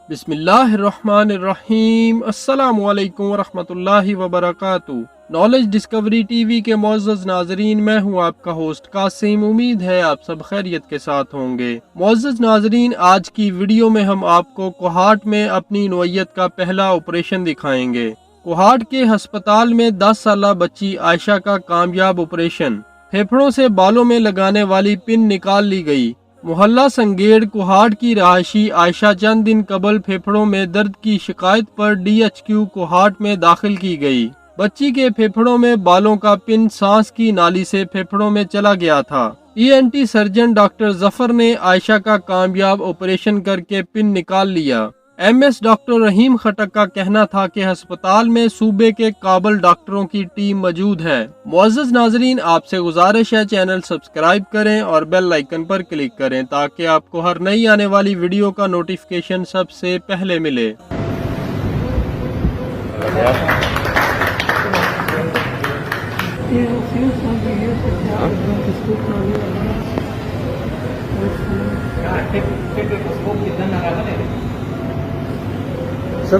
بسم اللہ الرحمن الرحیم۔ السلام علیکم ورحمۃ اللہ وبرکاتہ۔ نالج ڈسکوری ٹی وی کے معزز ناظرین، میں ہوں آپ کا ہوسٹ قاسم۔ امید ہے آپ سب خیریت کے ساتھ ہوں گے۔ معزز ناظرین، آج کی ویڈیو میں ہم آپ کو کوہاٹ میں اپنی نوعیت کا پہلا آپریشن دکھائیں گے۔ کوہاٹ کے ہسپتال میں 10 سالہ بچی عائشہ کا کامیاب آپریشن۔ پھیپھڑوں سے بالوں میں لگانے والی پن نکال لی گئی۔ محلہ سنگیڑ کوہاٹ کی رہائشی عائشہ چند دن قبل پھیپھڑوں میں درد کی شکایت پر DHQ کوہاٹ میں داخل کی گئی۔ بچی کے پھیپھڑوں میں بالوں کا پن سانس کی نالی سے پھیپھڑوں میں چلا گیا تھا۔ ENT سرجن ڈاکٹر ظفر نے عائشہ کا کامیاب آپریشن کر کے پن نکال لیا۔ MS ڈاکٹر رحیم خٹک کا کہنا تھا کہ ہسپتال میں صوبے کے قابل ڈاکٹروں کی ٹیم موجود ہے۔ معزز ناظرین، آپ سے گزارش ہے چینل سبسکرائب کریں اور بیل آئیکن پر کلک کریں تاکہ آپ کو ہر نئی آنے والی ویڈیو کا نوٹیفیکیشن سب سے پہلے ملے۔ سر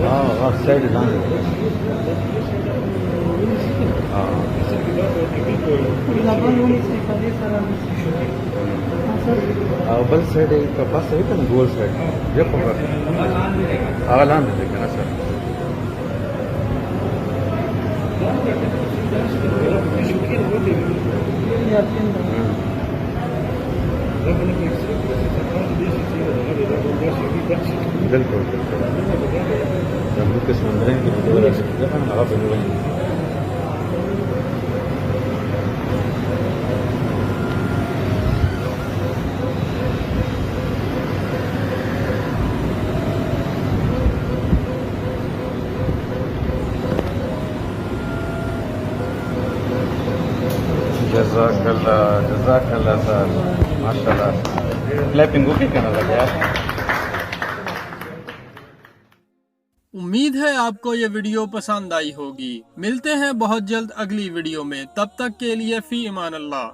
ہاں سائڈ لانے بل سائڈ کا پاس ہے نا گول سائڈ یہ پکڑ اعلان دے دینا سر بالکل بالکل سمندرین کی جزاک اللہ سر ماشاء اللہ کلیپنگ اوکے کہنا لگا۔ امید ہے آپ کو یہ ویڈیو پسند آئی ہوگی۔ ملتے ہیں بہت جلد اگلی ویڈیو میں، تب تک کے لیے فی امان اللہ۔